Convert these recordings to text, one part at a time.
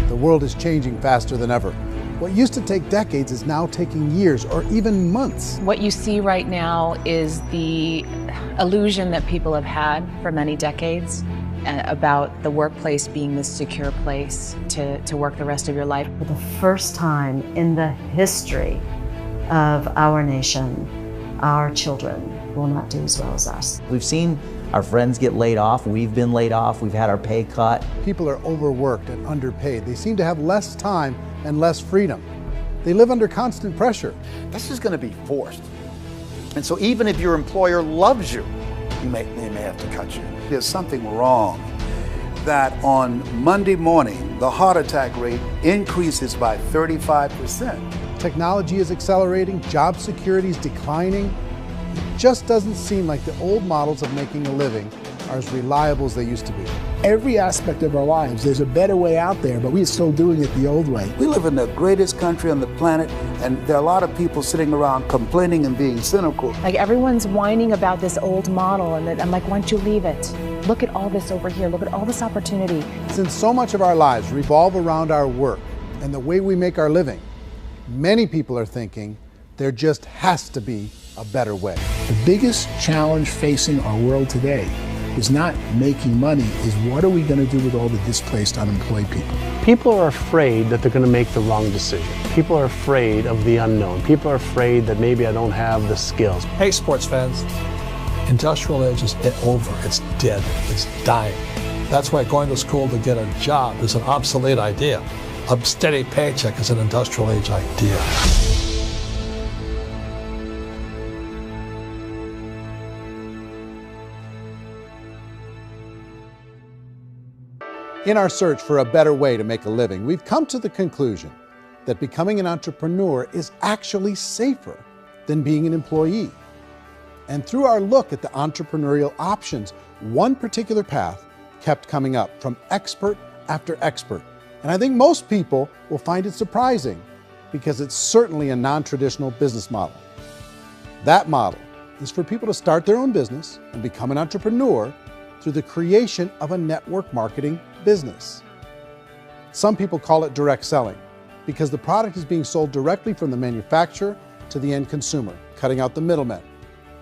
The world is changing faster than ever. What used to take decades is now taking years or even months. What you see right now is the illusion that people have had for many decades about the workplace being this secure place to work the rest of your life. For the first time in the history of our nation, our children will not do as well as us. We've seen our friends get laid off. We've been laid off. We've had our pay cut. People are overworked and underpaid. They seem to have less time and less freedom. They live under constant pressure. This is going to be forced. And so even if your employer loves you, they may have to cut you. There's something wrong that on Monday morning, the heart attack rate increases by 35%. Technology is accelerating, job security is declining. It just doesn't seem like the old models of making a living are as reliable as they used to be. Every aspect of our lives, there's a better way out there, but we're still doing it the old way. We live in the greatest country on the planet, and there are a lot of people sitting around complaining and being cynical. Like everyone's whining about this old model, and I'm like, why don't you leave it? Look at all this over here. Look at all this opportunity. Since so much of our lives revolve around our work and the way we make our living, many people are thinking there just has to be a better way. The biggest challenge facing our world today is not making money, is what are we going to do with all the displaced, unemployed people? People are afraid that they're going to make the wrong decision. People are afraid of the unknown. People are afraid that maybe I don't have the skills. Hey, sports fans, industrial age is over. It's dead. It's dying. That's why going to school to get a job is an obsolete idea. A steady paycheck is an industrial age idea. In our search for a better way to make a living, we've come to the conclusion that becoming an entrepreneur is actually safer than being an employee. And through our look at the entrepreneurial options, one particular path kept coming up from expert after expert. And I think most people will find it surprising because it's certainly a non-traditional business model. That model is for people to start their own business and become an entrepreneur through the creation of a network marketing business. Some people call it direct selling because the product is being sold directly from the manufacturer to the end consumer, cutting out the middlemen.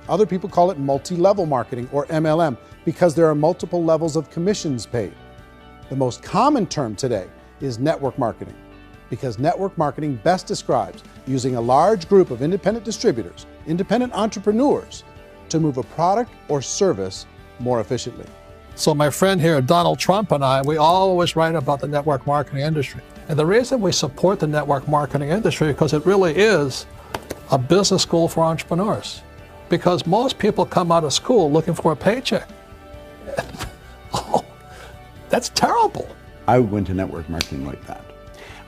Other people call it multi-level marketing, or MLM, because there are multiple levels of commissions paid. The most common term today is network marketing, because network marketing best describes using a large group of independent distributors, independent entrepreneurs, to move a product or service more efficiently. So my friend here, Donald Trump, and I, we always write about the network marketing industry. And the reason we support the network marketing industry is because it really is a business school for entrepreneurs. Because most people come out of school looking for a paycheck. Oh, that's terrible. I would go into network marketing like that.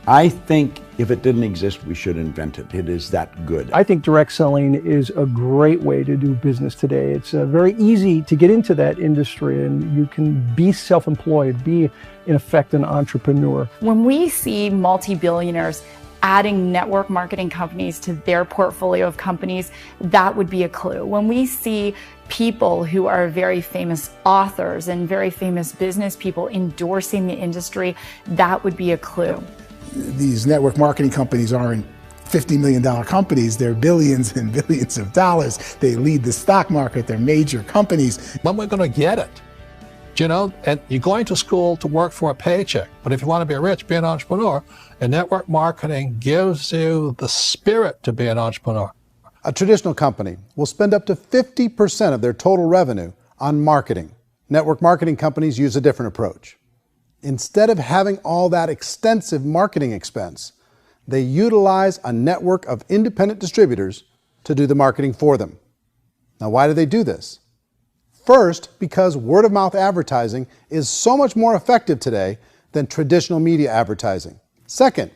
I think if it didn't exist, we should invent it. It is that good. I think direct selling is a great way to do business today. It's very easy to get into that industry, and you can be self-employed, be in effect an entrepreneur. When we see multi-billionaires adding network marketing companies to their portfolio of companies, that would be a clue. When we see people who are very famous authors and very famous business people endorsing the industry, that would be a clue. These network marketing companies aren't $50 million companies, they're billions and billions of dollars. They lead the stock market, they're major companies. When we're going to get it? You know, and you're going to school to work for a paycheck, but if you want to be rich, be an entrepreneur, and network marketing gives you the spirit to be an entrepreneur. A traditional company will spend up to 50% of their total revenue on marketing. Network marketing companies use a different approach. Instead of having all that extensive marketing expense, they utilize a network of independent distributors to do the marketing for them. Now, why do they do this? First, because word-of-mouth advertising is so much more effective today than traditional media advertising. Second,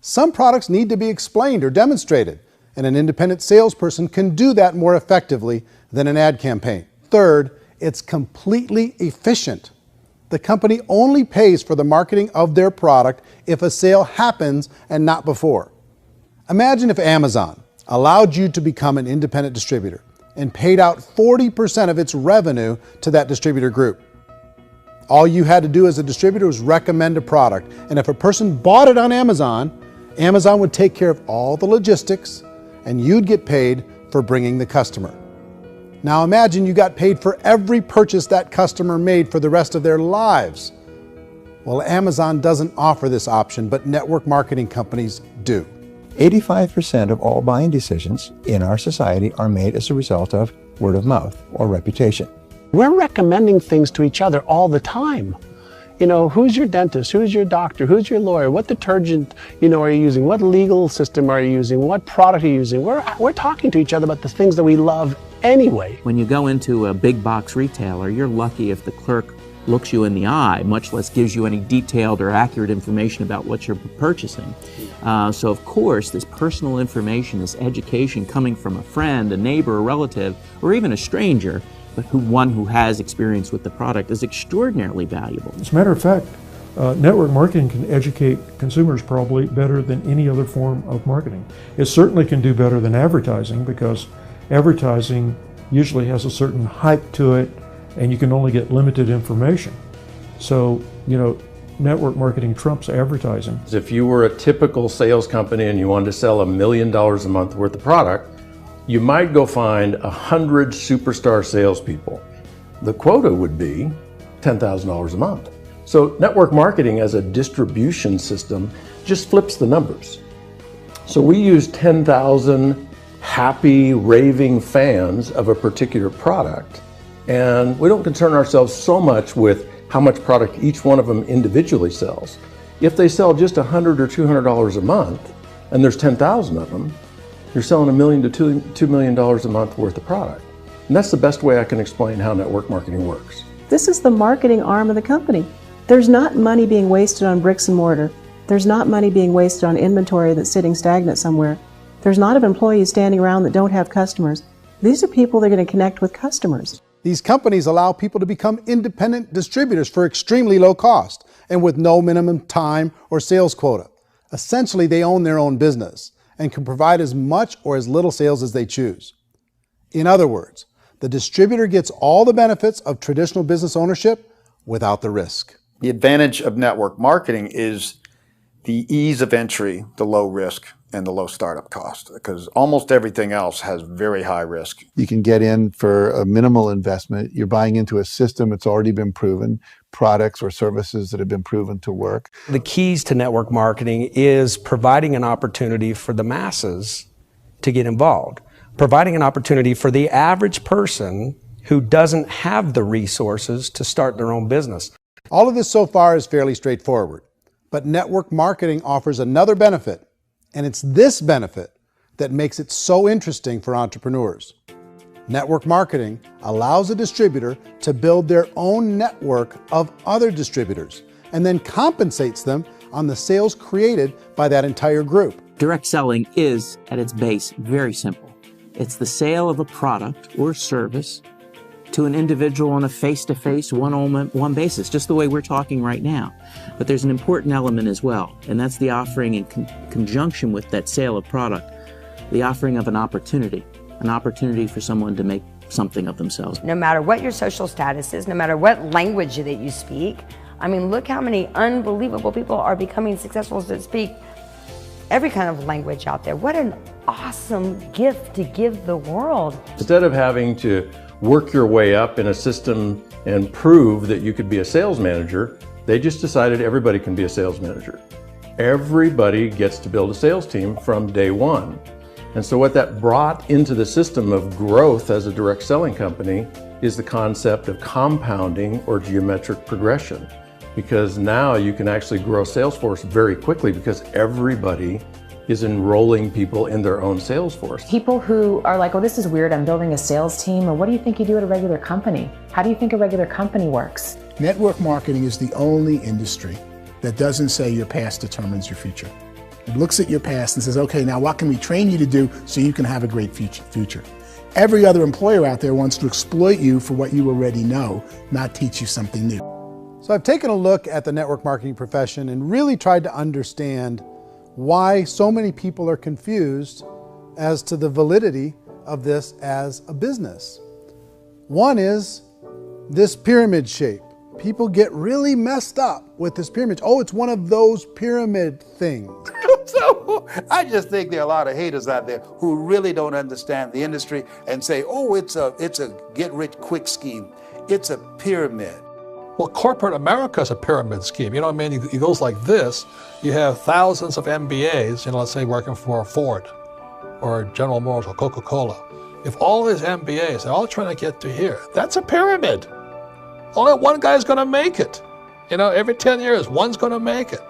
some products need to be explained or demonstrated, and an independent salesperson can do that more effectively than an ad campaign. Third, it's completely efficient. The company only pays for the marketing of their product if a sale happens and not before. Imagine if Amazon allowed you to become an independent distributor and paid out 40% of its revenue to that distributor group. All you had to do as a distributor was recommend a product. And if a person bought it on Amazon, Amazon would take care of all the logistics and you'd get paid for bringing the customer. Now imagine you got paid for every purchase that customer made for the rest of their lives. Well, Amazon doesn't offer this option, but network marketing companies do. 85% of all buying decisions in our society are made as a result of word of mouth or reputation. We're recommending things to each other all the time. You know, who's your dentist? Who's your doctor? Who's your lawyer? What detergent, are you using? What legal system are you using? What product are you using? We're talking to each other about the things that we love anyway. When you go into a big box retailer, you're lucky if the clerk looks you in the eye, much less gives you any detailed or accurate information about what you're purchasing. So of course, this personal information, this education coming from a friend, a neighbor, a relative, or even a stranger, but one who has experience with the product is extraordinarily valuable. As a matter of fact, network marketing can educate consumers probably better than any other form of marketing. It certainly can do better than advertising because advertising usually has a certain hype to it and you can only get limited information. So, network marketing trumps advertising. If you were a typical sales company and you wanted to sell $1 million a month worth of product, you might go find 100 superstar salespeople. The quota would be $10,000 a month. So network marketing as a distribution system just flips the numbers. So we use 10,000 happy, raving fans of a particular product, and we don't concern ourselves so much with how much product each one of them individually sells. If they sell just $100 or $200 a month, and there's 10,000 of them, you're selling $1 million to $2 million a month worth of product. And that's the best way I can explain how network marketing works. This is the marketing arm of the company. There's not money being wasted on bricks and mortar. There's not money being wasted on inventory that's sitting stagnant somewhere. There's not of employees standing around that don't have customers. These are people that are going to connect with customers. These companies allow people to become independent distributors for extremely low cost and with no minimum time or sales quota. Essentially, they own their own business and can provide as much or as little sales as they choose. In other words, the distributor gets all the benefits of traditional business ownership without the risk. The advantage of network marketing is the ease of entry, the low risk, and the low startup cost, because almost everything else has very high risk. You can get in for a minimal investment. You're buying into a system that's already been proven, products or services that have been proven to work. The keys to network marketing is providing an opportunity for the masses to get involved, providing an opportunity for the average person who doesn't have the resources to start their own business. All of this so far is fairly straightforward, but network marketing offers another benefit, and it's this benefit that makes it so interesting for entrepreneurs. Network marketing allows a distributor to build their own network of other distributors and then compensates them on the sales created by that entire group. Direct selling is, at its base, very simple. It's the sale of a product or service to an individual on a face-to-face, one-on-one basis, just the way we're talking right now. But there's an important element as well, and that's the offering in conjunction with that sale of product, the offering of an opportunity for someone to make something of themselves. No matter what your social status is, no matter what language that you speak, I mean, look how many unbelievable people are becoming successful that speak every kind of language out there. What an awesome gift to give the world. Instead of having to work your way up in a system and prove that you could be a sales manager, they just decided everybody can be a sales manager. Everybody gets to build a sales team from day one. And so what that brought into the system of growth as a direct selling company is the concept of compounding or geometric progression. Because now you can actually grow sales force very quickly because everybody is enrolling people in their own sales force. People who are like, oh, this is weird, I'm building a sales team, or what do you think you do at a regular company? How do you think a regular company works? Network marketing is the only industry that doesn't say your past determines your future. It looks at your past and says, okay, now what can we train you to do so you can have a great future? Every other employer out there wants to exploit you for what you already know, not teach you something new. So I've taken a look at the network marketing profession and really tried to understand why so many people are confused as to the validity of this as a business. One is this pyramid shape, people get really messed up with this pyramid. Oh, it's one of those pyramid things. So I just think there are a lot of haters out there who really don't understand the industry and say, oh, it's a get-rich-quick scheme. It's a pyramid. Well, corporate America is a pyramid scheme. You know what I mean? It goes like this. You have thousands of MBAs, let's say working for Ford or General Motors or Coca-Cola. If all these MBAs, they're all trying to get to here, that's a pyramid. Only one guy's going to make it. Every 10 years, one's going to make it.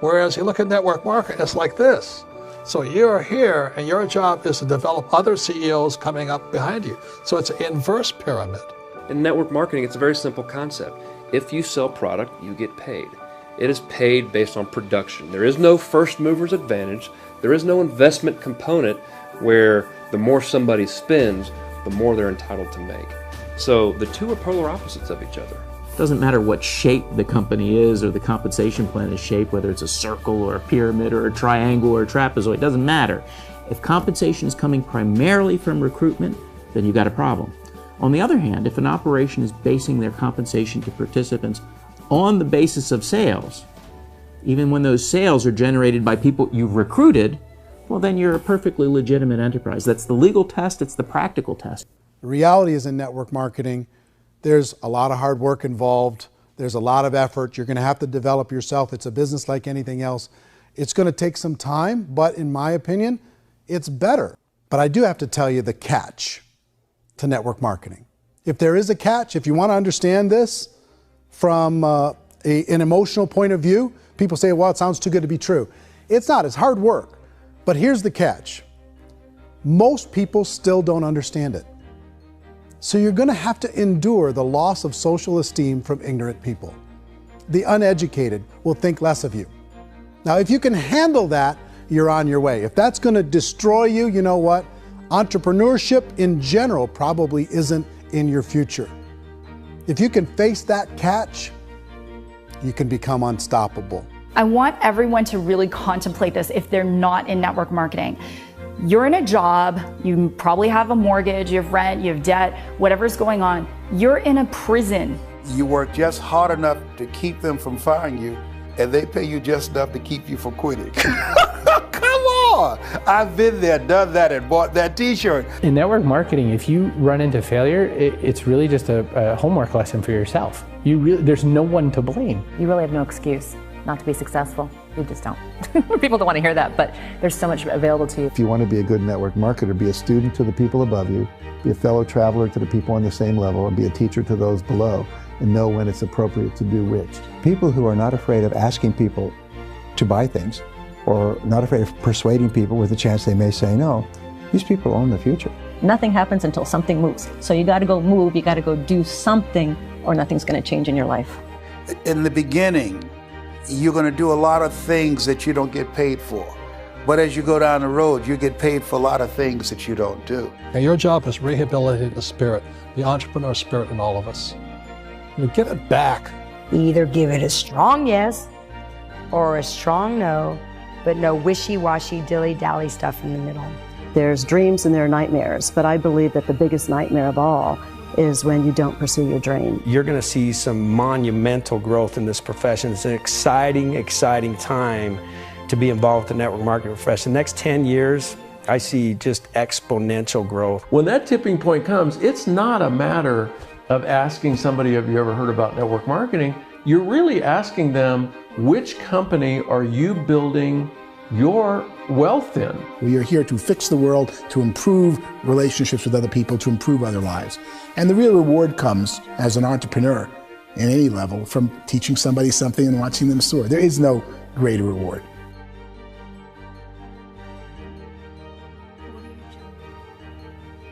Whereas you look at network marketing, it's like this. So you're here, and your job is to develop other CEOs coming up behind you. So it's an inverse pyramid. In network marketing, it's a very simple concept. If you sell product, you get paid. It is paid based on production. There is no first mover's advantage. There is no investment component where the more somebody spends, the more they're entitled to make. So the two are polar opposites of each other. It doesn't matter what shape the company is or the compensation plan is shaped, whether it's a circle or a pyramid or a triangle or a trapezoid, it doesn't matter. If compensation is coming primarily from recruitment, then you've got a problem. On the other hand, if an operation is basing their compensation to participants on the basis of sales, even when those sales are generated by people you've recruited, well, then you're a perfectly legitimate enterprise. That's the legal test, it's the practical test. The reality is in network marketing, there's a lot of hard work involved. There's a lot of effort. You're going to have to develop yourself. It's a business like anything else. It's going to take some time, but in my opinion, it's better. But I do have to tell you the catch to network marketing. If there is a catch, if you want to understand this from an emotional point of view, people say, well, it sounds too good to be true. It's not. It's hard work. But here's the catch. Most people still don't understand it. So you're going to have to endure the loss of social esteem from ignorant people. The uneducated will think less of you. Now, if you can handle that, you're on your way. If that's going to destroy you, you know what? Entrepreneurship in general probably isn't in your future. If you can face that catch, you can become unstoppable. I want everyone to really contemplate this if they're not in network marketing. You're in a job, you probably have a mortgage, you have rent, you have debt, whatever's going on. You're in a prison. You work just hard enough to keep them from firing you, and they pay you just enough to keep you from quitting. Come on! I've been there, done that, and bought that t-shirt. In network marketing, if you run into failure, it's really just a homework lesson for yourself. There's no one to blame. You really have no excuse not to be successful. You just don't. People don't want to hear that, but there's so much available to you. If you want to be a good network marketer, be a student to the people above you, be a fellow traveler to the people on the same level, and be a teacher to those below, and know when it's appropriate to do which. People who are not afraid of asking people to buy things, or not afraid of persuading people with a chance they may say no, these people own the future. Nothing happens until something moves. So you got to go move, you got to go do something, or nothing's going to change in your life. In the beginning, you're going to do a lot of things that you don't get paid for. But as you go down the road, you get paid for a lot of things that you don't do. And your job is rehabilitate the spirit, the entrepreneur spirit in all of us. You get it back. Either give it a strong yes or a strong no, but no wishy-washy, dilly-dally stuff in the middle. There's dreams and there are nightmares, but I believe that the biggest nightmare of all is when you don't pursue your dream. You're going to see some monumental growth in this profession. It's an exciting, exciting time to be involved with the network marketing profession. The next 10 years, I see just exponential growth. When that tipping point comes, it's not a matter of asking somebody, have you ever heard about network marketing? You're really asking them, which company are you building your wealth in? We are here to fix the world, to improve relationships with other people, to improve other lives. And the real reward comes as an entrepreneur in any level from teaching somebody something and watching them soar. There is no greater reward.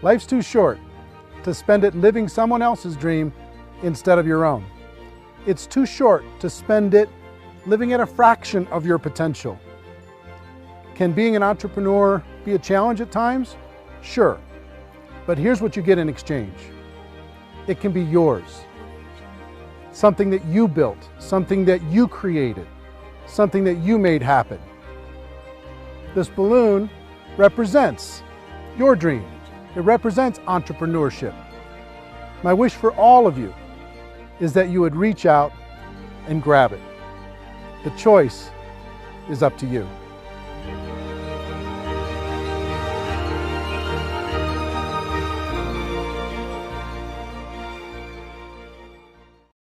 Life's too short to spend it living someone else's dream instead of your own. It's too short to spend it living at a fraction of your potential. Can being an entrepreneur be a challenge at times? Sure. But here's what you get in exchange. It can be yours. Something that you built, something that you created, something that you made happen. This balloon represents your dream. It represents entrepreneurship. My wish for all of you is that you would reach out and grab it. The choice is up to you.